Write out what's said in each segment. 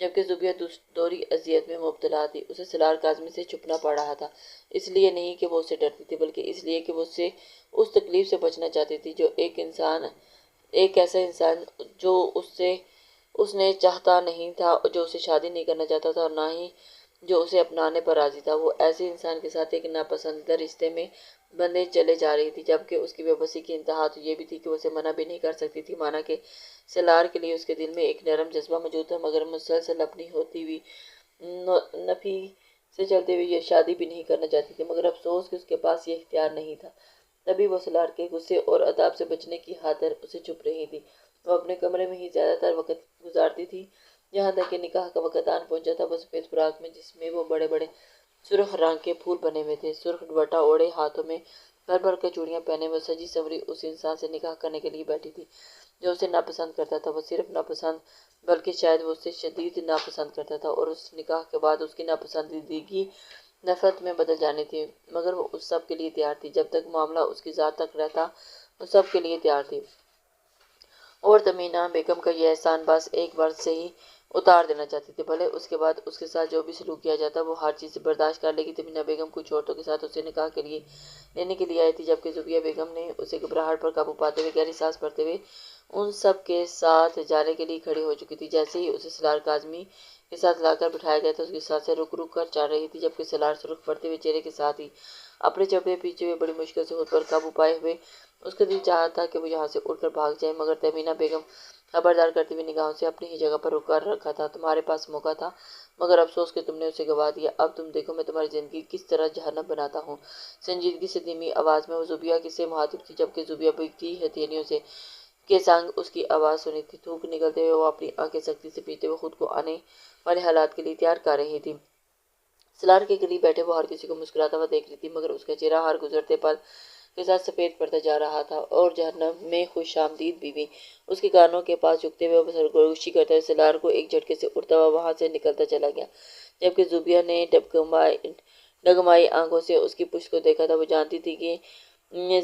جبکہ زوبیہ دوہری اذیت میں مبتلا تھی۔ اسے سالار کاظمی سے چھپنا پڑ رہا تھا، اس لیے نہیں کہ وہ اسے ڈرتی تھی بلکہ اس لیے کہ وہ اس تکلیف سے بچنا چاہتی تھی جو ایک ایسا انسان جو اس نے چاہتا نہیں تھا، جو اسے شادی نہیں کرنا چاہتا تھا اور نہ ہی جو اسے اپنانے پر راضی تھا، وہ ایسے انسان کے ساتھ ایک ناپسندیدہ رشتے میں بندھے چلے جا رہی تھی، جبکہ اس کی بے بسی کی انتہا تو یہ بھی تھی کہ وہ اسے منع بھی نہیں کر سکتی تھی، مانا کہ سالار کے لیے اس کے دل میں ایک نرم جذبہ موجود تھا، مگر مسلسل اپنی ہوتی ہوئی نفی سے چلتے ہوئے یہ شادی بھی نہیں کرنا چاہتی تھی، مگر افسوس کہ اس کے پاس یہ اختیار نہیں تھا۔ تبھی وہ سالار کے غصے اور عذاب سے بچنے کی خاطر اسے چھپ رہی تھی۔ وہ اپنے کمرے میں ہی زیادہ تر وقت گزارتی تھی، یہاں تک کہ نکاح کا وقت آن پہنچا تھا۔ وہ سفید فراق میں جس میں وہ بڑے بڑے سرخ رنگ کے پھول بنے ہوئے تھے، سرخ دوپٹہ اوڑھے، ہاتھوں میں بھر بھر کر چوڑیاں پہنے وہ سجی سنوری اس انسان سے نکاح کرنے کے لیے بیٹھی تھی جو اسے ناپسند کرتا تھا۔ وہ صرف ناپسند بلکہ شاید وہ اسے شدید ناپسند کرتا تھا، اور اس نکاح کے بعد اس کی ناپسندیدگی نفرت میں بدل جانی تھی، مگر وہ اس سب کے لیے تیار تھی۔ جب تک معاملہ اس کی ذات تک رہتا وہ سب کے لیے تیار تھی، اور تمینہ بیگم کا یہ احسان بس ایک بار سے ہی اتار دینا چاہتی تھی، بھلے اس کے بعد اس کے ساتھ جو بھی سلوک کیا جاتا وہ ہر چیز سے برداشت کر لے گی۔ تمینہ بیگم کچھ عورتوں کے ساتھ اسے نکاح لینے کے لیے آئی تھی، جبکہ زوبیہ بیگم نے اسے گھبراہٹ پر قابو پاتے ہوئے گہری سانس بھرتے ہوئے ان سب کے ساتھ جانے کے لیے کھڑی ہو چکی تھی۔ جیسے ہی اسے سالار کاظمی کے ساتھ لا کر بٹھایا گیا تھا، اس کی سانسیں رک رک کر چل رہی تھی، جبکہ سالار سرخ پڑتے ہوئے چہرے کے ساتھ ہی اپنے چپے پیچھے ہوئے بڑی مشکل سے خود پر قابو پائے ہوئے اس کا دل چاہتا تھا کہ وہ یہاں سے اٹھ کر بھاگ جائے، مگر تمینہ بیگم خبردار کرتے ہوئے نگاہوں سے اپنی ہی جگہ پر کر رکھا تھا۔ تمہارے پاس موقع تھا، مگر افسوس کہ تم نے اسے گنوا دیا۔ اب تم دیکھو میں تمہاری زندگی کس طرح جہنم بناتا ہوں۔ سنجیدگی سے دھیمی آواز میں وہ زوبیہ سے مخاطب تھی، جبکہ زوبیہ کی ہتھیلیوں کے سنگ اس کی آواز سنی تھی۔ تھوک نکلتے ہوئے وہ اپنی آنکھیں سختی سے پیچھتے ہوئے خود کو آنے والے حالات کے لیے تیار کر رہی تھی۔ سالار کے قریب بیٹھے وہ ہر کسی کو مسکراتا ہوا دیکھ رہی تھی، مگر اس کا چہرہ ہر گزرتے پل کے ساتھ سفید پڑتا جا رہا تھا، اور جہنم میں خوش آمدید بیوی اس کے کانوں کے پاس جھکتے ہوئے وہ سرگوشی کرتے ہوئے سالار کو ایک جھٹکے سے اڑتا ہوا وہاں سے نکلتا چلا گیا۔ جبکہ زوبیہ نے ڈگمگائی آنکھوں سے اس کی پشت کو دیکھا تھا، وہ جانتی تھی کہ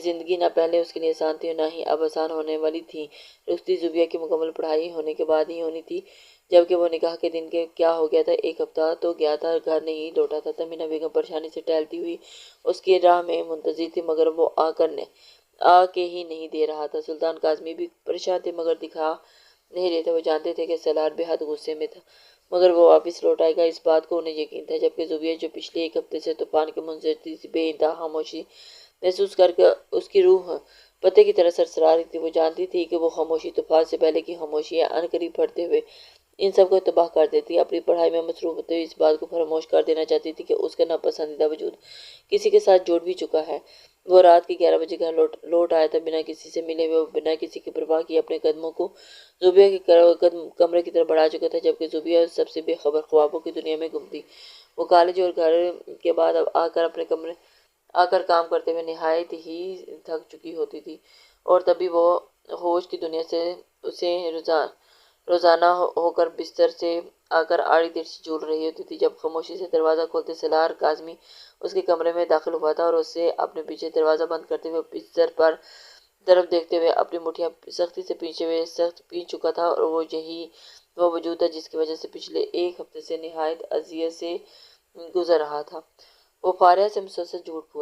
زندگی نہ پہلے اس کے لیے آسان تھی اور نہ ہی اب آسان ہونے والی تھی۔ رخصتی زوبیہ کی مکمل پڑھائی ہونے کے بعد ہی ہونی تھی، جبکہ وہ نکاح کے دن کے کیا ہو گیا تھا، ایک ہفتہ تو گیا تھا، گھر نہیں لوٹا تھا۔ تمینہ بیگم پریشانی سے ٹہلتی ہوئی اس کی راہ میں منتظر تھی، مگر وہ آ کے ہی نہیں دے رہا تھا۔ سلطان کاظمی بھی پریشان تھے، مگر دکھا نہیں رہے تھے۔ وہ جانتے تھے کہ سالار بے حد غصے میں تھا، مگر وہ واپس لوٹ آئے گا، اس بات کو انہیں یقین تھا۔ جبکہ زوبیہ جو پچھلے ایک ہفتے سے طوفان کے منتظر تھی، بے انتہا خاموشی محسوس کر کے اس کی روح پتے کی طرح سرسرا رہی تھی۔ وہ جانتی تھی کہ وہ خاموشی طوفان سے پہلے کی خاموشی ہے، عنقریب پھٹتے ہوئے ان سب کو تباہ کر دیتی۔ اپنی پڑھائی میں مصروف ہوتے ہوئے اس بات کو فراموش کر دینا چاہتی تھی کہ اس کا ناپسندیدہ وجود کسی کے ساتھ جڑ بھی چکا ہے۔ وہ رات کے 11 بجے گھر لوٹ آیا تھا، بنا کسی سے ملے ہوئے، بنا کسی کی پرواہ کیے اپنے قدموں کو زوبیہ کے کمرے کی طرف بڑھا چکا تھا، جبکہ زوبیہ سب سے بے خبر خوابوں کی دنیا میں گم تھی۔ وہ کالج اور گھر کے بعد اب آ کر کام کرتے ہوئے نہایت ہی تھک چکی ہوتی تھی، اور تبھی وہ ہوش کی دنیا سے اسے روزانہ ہو کر بستر سے آ کر آڑی ترچھی جھول رہی ہوتی تھی۔ جب خاموشی سے دروازہ کھولتے سالار کاظمی اس کے کمرے میں داخل ہوا تھا، اور اسے اپنے پیچھے دروازہ بند کرتے ہوئے بستر پر طرف دیکھتے ہوئے اپنی مٹھیاں سختی سے سخت پھینچ چکا تھا، اور وہ یہی وہ وجود تھا جس کی وجہ سے پچھلے ایک ہفتے سے نہایت اذیت سے گزر رہا تھا۔ وہ فاریہ سے مسلسل جھوٹ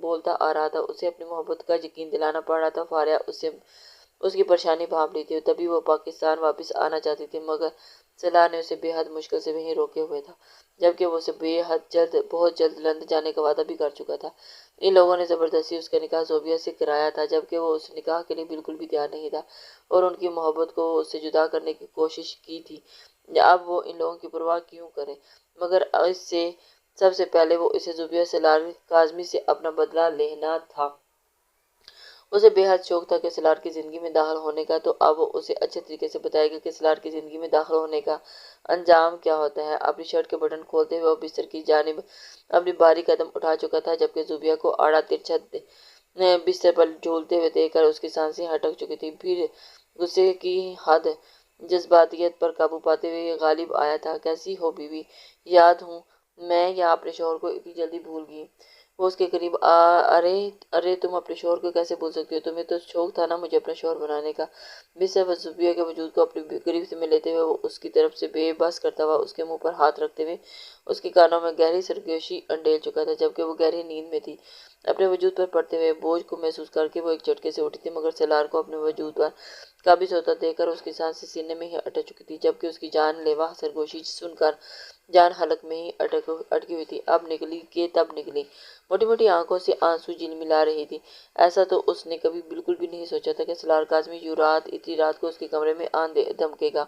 بولتا آ رہا تھا، اسے اپنی محبت کا یقین دلانا پڑ رہا تھا۔ فاریہ اس کی پریشانی بھانپ لی تھی، تبھی وہ پاکستان واپس آنا چاہتی تھی، مگر سالار نے اسے بے حد مشکل سے وہیں روکے ہوئے تھا، جبکہ وہ اسے بہت جلد لندن جانے کا وعدہ بھی کر چکا تھا۔ ان لوگوں نے زبردستی اس کا نکاح زوبیہ سے کرایا تھا، جبکہ وہ اس نکاح کے لیے بالکل بھی تیار نہیں تھا، اور ان کی محبت کو اس سے جدا کرنے کی کوشش کی تھی۔ اب وہ ان لوگوں کی پرواہ کیوں کرے، مگر اس سے سب سے پہلے وہ اسے زوبیہ سالار کاظمی سے اپنا بدلہ لینا تھا۔ اسے بے حد شوق تھا کہ سالار کی زندگی میں داخل ہونے کا، تو اب وہ اسے اچھے طریقے سے بتائے گا کہ سالار کی زندگی میں داخل ہونے کا انجام کیا ہوتا ہے۔ اپنی شرٹ کے بٹن کھولتے ہوئے وہ بستر کی جانب اپنی باری قدم اٹھا چکا تھا، جبکہ زوبیہ کو آڑا ترچھا بستر پر جھولتے ہوئے دیکھ کر اس کی سانسیں اٹک چکی تھیں۔ پھر غصے کی حد جذباتیت پر قابو پاتے ہوئے یہ غالب آیا تھا، کیسی ہو بیوی؟ یاد ہوں میں یا اپنے شوہر کو اتنی جلدی بھول گئی؟ وہ اس کے قریب ارے ارے تم اپنے شوہر کو کیسے بھول سکتی ہو؟ تمہیں تو شوق تھا نا مجھے اپنا شوہر بنانے کا۔ بسر زبیہ کے وجود کو اپنے قریب سے لیتے ہوئے وہ اس کی طرف سے بے بس کرتا ہوا اس کے منہ پر ہاتھ رکھتے ہوئے اس کے کانوں میں گہری سرگوشی انڈیل چکا تھا، جبکہ وہ گہری نیند میں تھی۔ اپنے وجود پر پڑتے ہوئے بوجھ کو محسوس کر کے وہ ایک جھٹکے سے اٹھی تھی، مگر سالار کو اپنے وجود پر قابض ہوتا دیکھ کر اس کی سانسیں سینے میں ہی اٹک چکی تھی، جبکہ اس کی جان لیوا سرگوشی سن کر جان حلق میں ہی اٹکی ہوئی تھی۔ اب نکلی کہ تب نکلی۔ موٹی موٹی آنکھوں سے آنسو جھلملا رہی تھی۔ ایسا تو اس نے کبھی بالکل بھی نہیں سوچا تھا کہ سالار کاظمی یوں اتنی رات کو اس کے کمرے میں آن دھمکے گا۔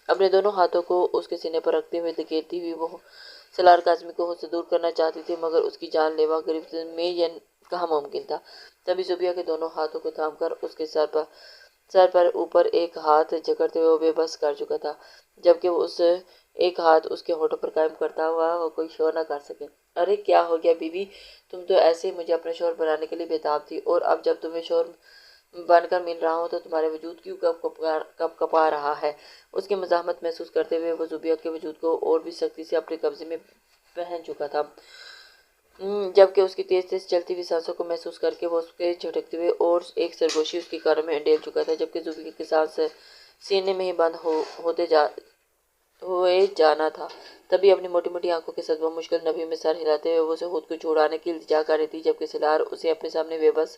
اپنے دونوں ہاتھوں کو اس کے سینے پر رکھتے ہوئے دھکیلتی ہوئی وہ سالار کاظمی کو خود سے دور کرنا چاہتی تھی، مگر اس کی جان لیوا گرفت میں یہ کہاں ممکن تھا۔ تبھی زبیہ کے دونوں ہاتھوں کو تھام کر اس کے سر پر اوپر ایک ہاتھ جکڑتے ہوئے وہ بے بس کر چکا تھا، جبکہ وہ ایک ہاتھ اس کے ہونٹوں پر قائم کرتا ہوا وہ کوئی شور نہ کر سکے۔ ارے کیا ہو گیا بیوی؟ تم تو ایسے ہی مجھے اپنا شوہر بنانے کے لیے بےتاب تھی، اور اب جب تمہیں شوہر بن کر مل رہا ہوں تو تمہارا وجود کیوں کب کپا رہا ہے؟ اس کی مزاحمت محسوس کرتے ہوئے وہ زبیہ کے وجود کو اور بھی سختی سے اپنے قبضے میں پہن چکا تھا، جبکہ اس کی تیز تیز چلتی ہوئی سانسوں کو محسوس کر کے وہ اس کے جھٹکتے ہوئے اور ایک سرگوشی اس کی کانوں میں انڈیل چکا تھا، جبکہ زبیہ کی سانس سینے میں ہی بند ہوئے جانا تھا۔ تبھی اپنی موٹی موٹی آنکھوں کے صدمہ مشکل نبھیوں میں سر ہلاتے ہوئے وہ اسے خود کو چھڑانے کی التجا کر رہی تھی، جبکہ سالار اسے اپنے سامنے بے بس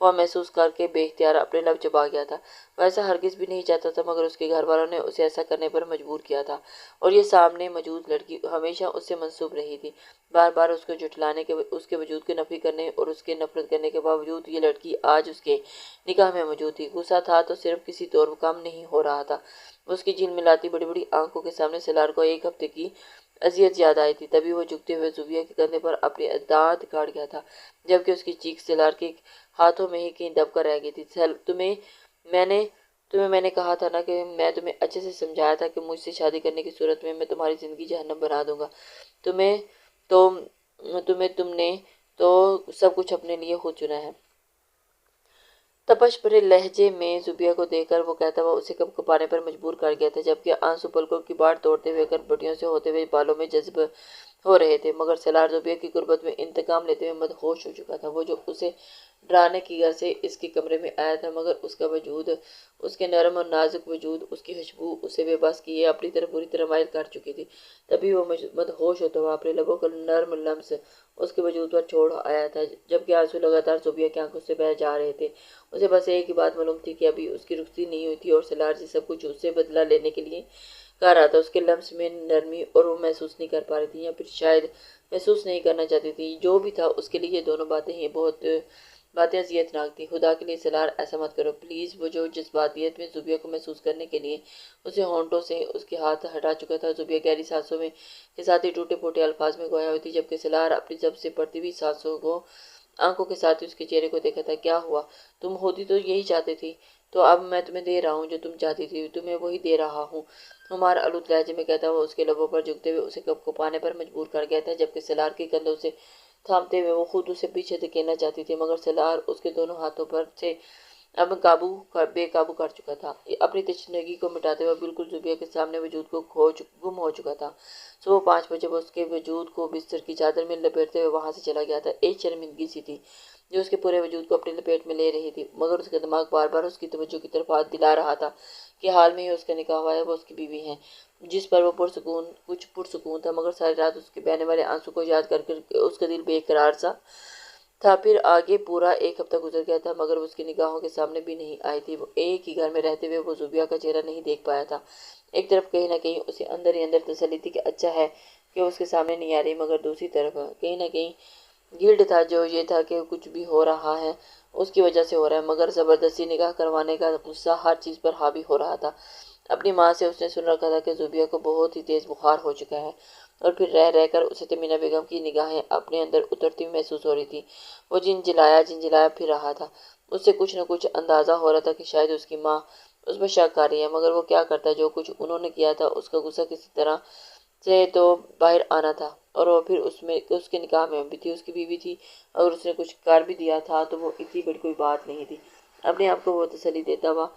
ہوا محسوس کر کے بے اختیار اپنے لب چبا گیا تھا۔ وہ ایسا ہرگز بھی نہیں چاہتا تھا، مگر اس کے گھر والوں نے اسے ایسا کرنے پر مجبور کیا تھا، اور یہ سامنے موجود لڑکی ہمیشہ اس سے منسوب رہی تھی۔ بار بار اس کو جھٹلانے کے، اس کے وجود کی نفی کرنے اور اس کے نفرت کرنے کے باوجود یہ لڑکی آج اس کے نکاح میں موجود تھی۔ غصہ تھا تو صرف کسی طور کم نہیں ہو رہا تھا۔ اس کی جھلملاتی بڑی بڑی آنکھوں کے سامنے سالار کو ایک ہفتے کی اذیت یاد آئی تھی۔ تبھی وہ جھکتے ہوئے زبیہ کے کندھے پر اپنی دانت گاڑ گیا تھا، جبکہ اس کی چیخ سالار کے ہاتھوں میں ہی کہیں دب کر رہ گئی تھی۔ تمہیں میں نے کہا تھا نا کہ میں تمہیں اچھے سے سمجھایا تھا کہ مجھ سے شادی کرنے کی صورت میں تمہاری زندگی جہنم بنا دوں گا۔ تم نے تو سب کچھ اپنے لیے خود چنا ہے۔ تپش بھرے لہجے میں زبیہ کو دیکھ کر وہ کہتا ہوا اسے کپ کپانے پر مجبور کر گیا تھا، جبکہ آنسو پلکوں کی باڑ توڑتے ہوئے کنپٹیوں سے ہوتے ہوئے بالوں میں جذب ہو رہے تھے، مگر سالار زبیہ کی قربت میں انتقام لیتے ہوئے مدہوش ہو چکا تھا۔ وہ جو اسے ڈرانے کی غرض سے اس کے کمرے میں آیا تھا، مگر اس کا وجود، اس کے نرم اور نازک وجود، اس کی خوشبو اسے بے بس کیے اپنی طرف بری طرح مائل کر چکی تھی۔ تبھی وہ مدہوش ہوتا ہوا اپنے لبوں کا نرم لمس اس کے وجود پر چھوڑ آیا تھا، جبکہ آنسو لگاتار زبیہ کی آنکھوں سے بہہ جا رہے تھے۔ اسے بس ایک ہی بات معلوم تھی کہ ابھی اس کی رخصتی نہیں ہوئی تھی، اور سالار جی سب کچھ اس سے بدلہ لینے کے لیے کہہ رہا تھا۔ اس کے لمس میں نرمی اور وہ محسوس نہیں کر پا رہی تھی، یا پھر شاید محسوس نہیں کرنا چاہتی تھی۔ جو بھی تھا اس کے لیے یہ دونوں باتیں اذیت ناک تھیں۔ خدا کے لیے سالار ایسا مت کرو پلیز۔ وہ جو جذباتیت میں زبیہ کو محسوس کرنے کے لیے اسے ہونٹوں سے اس کے ہاتھ ہٹا چکا تھا، زبیہ گہری سانسوں میں کے ساتھ ہی ٹوٹے پھوٹے الفاظ میں گویا ہوئی تھی، جبکہ سالار اپنی جب سے پڑتی ہوئی سانسوں کو آنکھوں کے ساتھ ہی اس کے چہرے کو دیکھا تھا۔ کیا ہوا؟ تم ہوتی تو یہی چاہتے تھی، تو اب میں تمہیں دے رہا ہوں جو تم چاہتی تھی، تمہیں وہی دے رہا ہوں، ہمار آلود لہجے میں کہتا ہوا اس کے لبوں پر جھکتے ہوئے اسے کپ کپانے پر مجبور کر گیا تھا، جبکہ سالار کے کندھوں سے تھامتے ہوئے وہ خود اسے پیچھے دھکیلنا چاہتی تھی، مگر سالار اس کے دونوں ہاتھوں پر سے اب بے قابو کر چکا تھا۔ اپنی تشنگی کو مٹاتے ہوئے بالکل زبیہ کے سامنے وجود کو گم ہو چکا تھا۔ صبح 5 بجے وہ اس کے وجود کو بستر کی چادر میں لپیٹتے ہوئے وہاں سے چلا گیا تھا۔ ایک شرمندگی سی تھی جو اس کے پورے وجود کو اپنی لپیٹ میں لے رہی تھی، مگر اس کا دماغ بار بار اس کی توجہ کی طرف دلا رہا تھا کہ حال میں ہی اس کا نکاح ہوا ہے، وہ اس کی بیوی ہے، جس پر وہ کچھ پرسکون تھا، مگر ساری رات اس کے بہنے والے آنسو کو یاد کر اس کا دل بے قرار سا تھا۔ پھر آگے پورا ایک ہفتہ گزر گیا تھا، مگر وہ اس کی نگاہوں کے سامنے بھی نہیں آئی تھی۔ وہ ایک ہی گھر میں رہتے ہوئے وہ زبیہ کا چہرہ نہیں دیکھ پایا تھا۔ ایک طرف کہیں نہ کہیں اسے اندر ہی اندر تسلی تھی کہ اچھا ہے کہ اس کے سامنے نہیں آ رہی، مگر دوسری طرف کہیں نہ کہیں گلٹ تھا، جو یہ تھا کہ کچھ بھی ہو رہا ہے اس کی وجہ سے ہو رہا ہے، مگر زبردستی نکاح کروانے کا غصہ ہر چیز پر حاوی ہو رہا تھا۔ اپنی ماں سے اس نے سن رکھا تھا کہ زبیہ کو بہت ہی تیز بخار ہو چکا ہے، اور پھر رہ رہ کر اسے تمینہ بیگم کی نگاہیں اپنے اندر اترتی ہوئی محسوس ہو رہی تھی۔ وہ جھنجھلایا پھر رہا تھا۔ اس سے کچھ نہ کچھ اندازہ ہو رہا تھا کہ شاید اس کی ماں اس پر شک کر رہی ہے، مگر وہ کیا کرتا؟ جو کچھ انہوں نے کیا تھا اس کا غصہ کسی طرح سے تو باہر آنا تھا، اور وہ پھر اس کے نکاح میں بھی تھی، اس کی بیوی تھی، اگر اس نے کچھ کر بھی دیا تھا تو وہ اتنی بڑی کوئی بات نہیں تھی۔ اپنے آپ کو وہ تسلی دیتا ہوا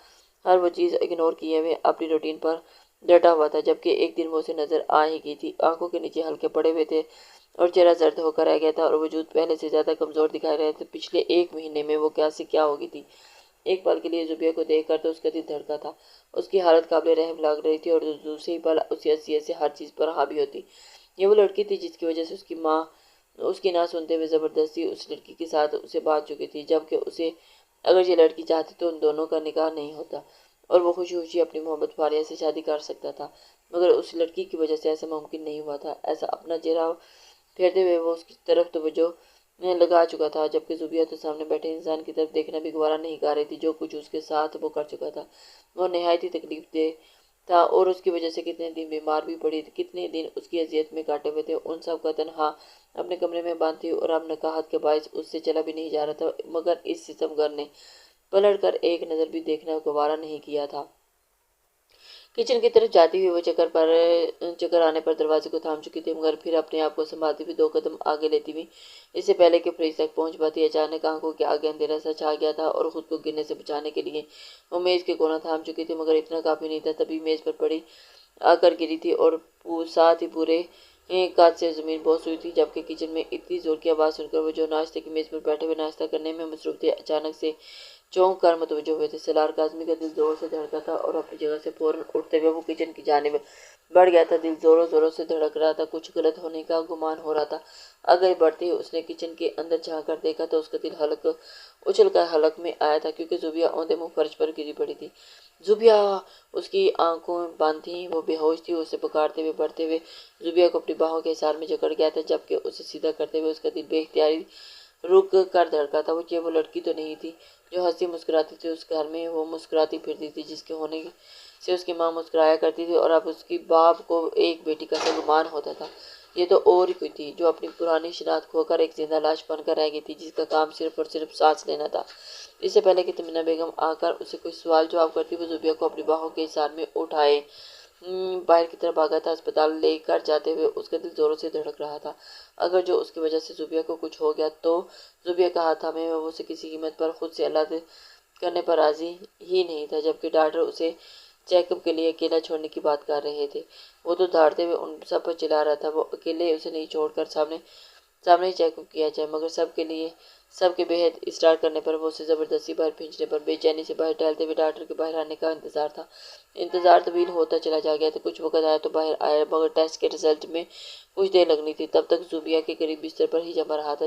ہر وہ چیز اگنور کیے ہوئے اپنی روٹین پر ڈٹا ہوا تھا، جبکہ ایک دن وہ اسے نظر آ ہی گئی تھی۔ آنکھوں کے نیچے ہلکے پڑے ہوئے تھے اور چہرہ زرد ہو کر رہ گیا تھا اور وجود پہلے سے زیادہ کمزور دکھائی رہا تھا۔ پچھلے ایک مہینے میں وہ کیا سے کیا ہو گئی تھی۔ ایک پل کے لیے زوبیہ کو دیکھ کر تو اس کا دل دھڑکا تھا۔ اس کی حالت قابل رحم لگ رہی تھی اور دوسری پل اسی حیثیت سے ہر چیز پر حاوی ہوتی۔ یہ وہ لڑکی تھی جس کی وجہ سے اس کی ماں اس کی نہ سنتے ہوئے زبردستی اس لڑکی کے ساتھ اسے باندھ چکی تھی، جبکہ اسے اگر یہ لڑکی چاہتی تو ان دونوں کا نکاح نہیں ہوتا اور وہ خوشی خوشی اپنی محبت فاریہ سے شادی کر سکتا تھا، مگر اس لڑکی کی وجہ سے ایسا ممکن نہیں ہوا تھا۔ ایسا اپنا چہرہ پھیرتے ہوئے وہ اس کی طرف توجہ لگا چکا تھا، جبکہ زوبیہ تو سامنے بیٹھے انسان کی طرف دیکھنا بھی گوارا نہیں کر رہی تھی۔ جو کچھ اس کے ساتھ وہ کر چکا تھا وہ نہایت ہی تکلیف دہ تھا، اور اس کی وجہ سے کتنے دن بیمار بھی پڑی، کتنے دن اس کی اذیت میں کاٹے ہوئے تھے۔ ان سب کا تنہا اپنے کمرے میں بند تھی اور اب نکاحت کے باعث اس سے چلا بھی نہیں جا رہا تھا، مگر اس ستمگر نے پلٹ کر ایک نظر بھی دیکھنا گوارا نہیں کیا تھا۔ کچن کی طرف جاتی ہوئی وہ چکر آنے پر دروازے کو تھام چکی تھی، مگر پھر اپنے آپ کو سنبھالتی ہوئی 2 قدم آگے لیتی ہوئی اس سے پہلے کہ فریج تک پہنچ پاتی، اچانک آنکھوں کے آگے اندھیرا سا چھا گیا تھا اور خود کو گرنے سے بچانے کے لیے وہ میز کے کونا تھام چکی تھی، مگر اتنا کافی نہیں تھا۔ تبھی میز پر پڑی آ کر گری تھی اور ساتھ ہی پورے قد سے زمین بوس ہوئی تھی، جبکہ کچن میں اتنی زور کی آواز سن کر وہ جو ناشتے کی میز پر بیٹھے ہوئے ناشتہ کرنے میں مصروف تھے، اچانک سے چونک کر متوجہ ہوئے تھے۔ سالار کاظمی کا دل زور سے دھڑکا تھا اور اپنی جگہ سے فوراً اٹھتے ہوئے وہ کچن کی جانب بڑھ گیا تھا۔ دل زوروں زوروں سے دھڑک رہا تھا، کچھ غلط ہونے کا گمان ہو رہا تھا۔ آگے بڑھتے ہی اس نے کچن کے اندر جھانک کر دیکھا تو اس کا دل اچھل کر حلق میں آیا تھا، کیونکہ زوبیہ اوندے منہ فرش پر گری پڑی تھی۔ زوبیہ! اس کی آنکھوں بند تھیں، وہ بے ہوش تھی۔ اسے پکارتے ہوئے بڑھتے ہوئے زوبیہ کو اپنی باہوں کے حصار میں جکڑ گیا تھا، جبکہ اسے سیدھا کرتے ہوئے اس کا دل بے اختیاری رک کر دھڑکا تھا۔ یہ وہ لڑکی تو نہیں تھی جو ہنسی مسکراتی تھی، اس گھر میں وہ مسکراتی پھرتی تھی جس کے ہونے سے اس کی ماں مسکرایا کرتی تھی، اور اب اس کی باپ کو ایک بیٹی کا گمان ہوتا تھا۔ یہ تو اور ہی کوئی تھی جو اپنی پرانی شناخت کھو کر ایک زندہ لاش بن کر رہ گئی تھی، جس کا کام صرف اور صرف سانس لینا تھا۔ اس سے پہلے کہ تمنا بیگم آ کر اسے کوئی سوال جواب کرتی، وہ زوبیہ کو اپنی باہوں کے حصار میں اٹھائے باہر کی طرف بھاگا تھا۔ اسپتال لے کر جاتے ہوئے اس کا دل زوروں سے دھڑک رہا تھا۔ اگر جو اس کی وجہ سے زوبیہ کو کچھ ہو گیا تو زوبیہ کا ہاتھ تھامے ہوئے وہ اسے کسی قیمت پر خود سے الگ کرنے پر راضی ہی نہیں تھا، جبکہ ڈاکٹر اسے چیک اپ کے لیے اکیلا چھوڑنے کی بات کر رہے تھے۔ وہ تو دھاڑتے ہوئے ان سب پر چلا رہا تھا، وہ اکیلے اسے نہیں چھوڑ کر سامنے ہی چیک اپ کیا جائے، مگر سب کے بے حد اصرار کرنے پر وہ اسے زبردستی باہر بھیجنے پر بے چینی سے باہر ٹہلتے ہوئے ڈاکٹر کے باہر آنے کا انتظار تھا۔ انتظار طویل ہوتا چلا گیا تھا۔ کچھ وقت آیا تو باہر آیا، مگر ٹیسٹ کے رزلٹ میں کچھ دیر لگنی تھی۔ تب تک زوبیہ کے قریب بستر پر ہی جما رہا تھا،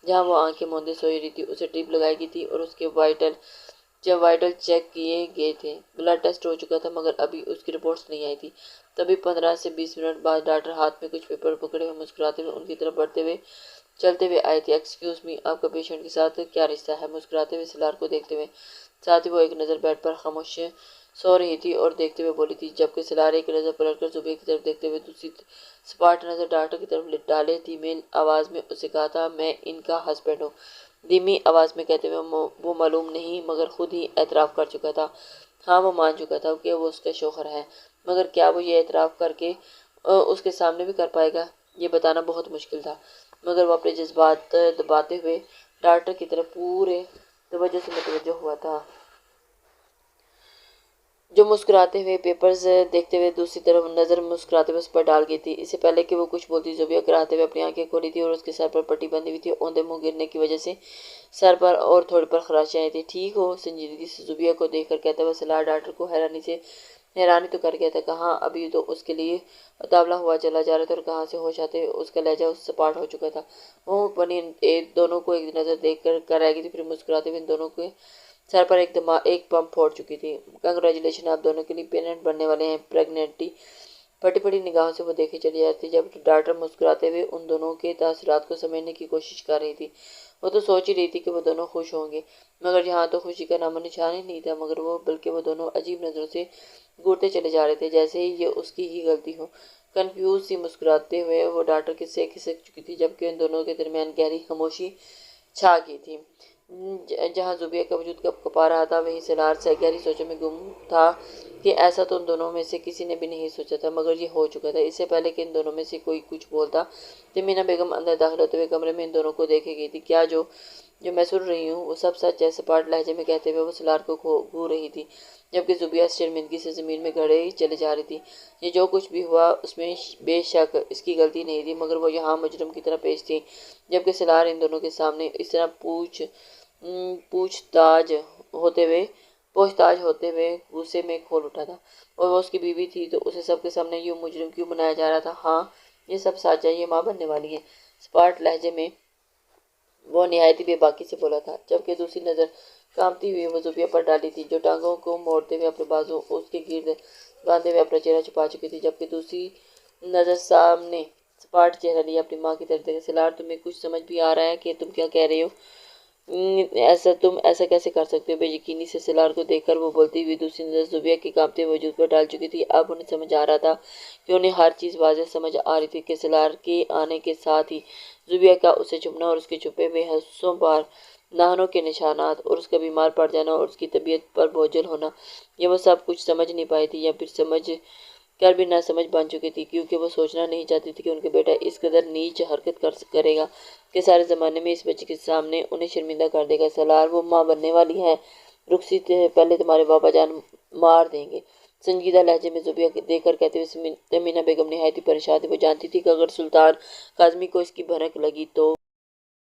جہاں وہ آنکھیں موندے سوئی رہی تھی۔ اسے ڈرپ لگائی گئی تھی اور اس کے وائٹل چیک کیے گئے تھے۔ بلڈ ٹیسٹ ہو چکا تھا، مگر ابھی اس کی رپورٹس نہیں آئی تھی۔ تبھی 15 سے 20 منٹ بعد ڈاکٹر ہاتھ میں کچھ پیپر پکڑے ہوئے مسکراتے ہوئے ان کی طرف چلتے ہوئے آئے تھے۔ ایکسکیوز می، آپ کا پیشنٹ کے ساتھ کیا رشتہ ہے؟ مسکراتے ہوئے سالار کو دیکھتے ہوئے، ساتھ ہی وہ ایک نظر بیڈ پر خاموش سو رہی تھی اور دیکھتے ہوئے بولی تھی، جبکہ سالار ایک نظر پلٹ کر زوبیہ کی طرف دیکھتے ہوئے دوسری سپاٹ نظر ڈاکٹر کی طرف ڈالے دھیمی آواز میں اسے کہا تھا، میں ان کا ہسبینڈ ہوں۔ دھیمی آواز میں کہتے ہوئے وہ معلوم نہیں مگر خود ہی اعتراف کر چکا تھا۔ ہاں، وہ مان چکا تھا کہ وہ اس کا شوہر ہے، مگر کیا وہ یہ اعتراف کر کے اس کے سامنے بھی کر پائے گا؟ یہ بتانا بہت مشکل تھا، مگر وہ اپنے جذبات دباتے ہوئے ڈاکٹر کی طرف پورے توجہ سے متوجہ ہوا تھا، جو مسکراتے ہوئے پیپرز دیکھتے ہوئے دوسری طرف نظر مسکراتے ہوئے اس پر ڈال گئی تھی۔ اس سے پہلے کہ وہ کچھ بولتی، زوبیہ کراہتے ہوئے اپنی آنکھیں کھولی تھی اور اس کے سر پر پٹی بندھی ہوئی تھی۔ اوندے منہ گرنے کی وجہ سے سر پر اور تھوڑے پر خراشیں آئی تھیں۔ ٹھیک ہو؟ سنجیدگی سے زوبیہ کو دیکھ کر کہتا ہوا سالار ڈاکٹر کو حیرانی تو کر گیا تھا۔ کہاں ابھی تو اس کے لیے اتاولا ہوا چلا جا رہا تھا اور کہاں سے ہوش آتے ہوئے اس کا لہجہ سپاٹ ہو چکا تھا۔ وہ بنی دونوں کو ایک نظر دیکھ کر رہ گئی تھی، پھر مسکراتے ہوئے ان دونوں کے سر پر ایک پمپ پھوڑ چکی تھی۔ کنگریچولیشن، آپ دونوں کے لیے پیرنٹ بننے والے ہیں۔ پریگنینٹی پھٹی پھٹی نگاہوں سے وہ دیکھے چلی جاتی تھی، جب ڈاکٹر مسکراتے ہوئے ان دونوں کے تاثرات کو سمجھنے کی کوشش کر رہی تھی۔ وہ تو سوچ ہی رہی تھی کہ وہ دونوں خوش ہوں گے، مگر یہاں تو خوشی کا نام و نشان ہی نہیں تھا، بلکہ وہ دونوں عجیب نظروں سے گھورتے چلے جا رہے تھے، جیسے ہی یہ اس کی ہی غلطی ہو۔ کنفیوز سی مسکراتے ہوئے وہ ڈاکٹر سے کھسک چکی تھی، جبکہ ان دونوں کے درمیان گہری خاموشی چھا گئی تھی۔ جہاں زوبیہ کا وجود کپ کپا رہا تھا، وہیں سالار گہری سوچوں میں گم تھا کہ ایسا تو ان دونوں میں سے کسی نے بھی نہیں سوچا تھا، مگر یہ ہو چکا تھا۔ اس سے پہلے کہ ان دونوں میں سے کوئی کچھ بولتا، تمنا بیگم اندر داخل ہوتے ہوئے کمرے میں ان دونوں کو دیکھے گئی تھی۔ کیا جو جو میں سن رہی ہوں وہ سب سچ ہے، سپاٹ لہجے میں کہتے ہوئے وہ سالار کو گھور رہی تھی، جبکہ زوبیہ شرمندگی سے زمین میں گڑے ہی چلی جا رہی تھی۔ یہ جو کچھ بھی ہوا اس میں بے شک اس کی غلطی نہیں تھی، مگر وہ یہاں مجرم کی طرح پیش تھی، جبکہ سالار ان دونوں کے سامنے اس طرح پوچھ تاج ہوتے ہوئے غصے میں کھول اٹھا تھا، اور وہ اس کی بیوی تھی تو اسے سب کے سامنے یوں مجرم کیوں بنایا جا رہا تھا؟ ہاں، یہ سب سچ ہے، یہ ماں بننے والی ہے، سپاٹ لہجے میں وہ نہایت بے باکی سے بولا تھا، جبکہ دوسری نظر کانپتی ہوئی وہ زوبیہ پر ڈالی تھی، جو ٹانگوں کو موڑتے ہوئے اپنے بازو اس کے گرد باندھے ہوئے اپنا چہرہ چھپا چکی تھی، جبکہ دوسری نظر سامنے سپاٹ چہرہ لیے اپنی ماں کی طرف دیکھا۔ سالار، تمہیں کچھ سمجھ بھی آ رہا ہے کہ تم کیا کہہ رہے ہو؟ تم ایسا کیسے کر سکتے ہو؟ بے یقینی سے سالار کو دیکھ کر وہ بولتی ہوئی دوسری نظر زوبیہ کے کانپتے وجود پر ڈال چکی تھی۔ اب انہیں سمجھ آ رہا تھا کہ انہیں ہر چیز واضح سمجھ آ رہی تھی کہ سالار کے آنے کے ساتھ ہی زوبیہ کا اسے چھپنا اور اس کے چھپے ہوئے حصوں پر ناخنوں کے نشانات اور اس کا بیمار پڑ جانا اور اس کی طبیعت پر بوجھل ہونا، یہ وہ سب کچھ سمجھ نہیں پائی تھی، یا پھر سمجھ کر بھی نہ سمجھ بن چکی تھی، کیونکہ وہ سوچنا نہیں چاہتی تھی کہ ان کا بیٹا اس قدر نیچ حرکت کرے گا کہ سارے زمانے میں اس بچے کے سامنے انہیں شرمندہ کر دے گا۔ سالار، وہ ماں بننے والی ہے، رخصتی سے پہلے تمہارے بابا جان مار دیں گے، سنجیدہ لہجے میں زوبیہ دیکھ کر کہتے ہوئے تمینہ بیگم نہایت ہی پریشان تھی۔ وہ جانتی تھی کہ اگر سلطان کاظمی کو اس کی بھنک لگی تو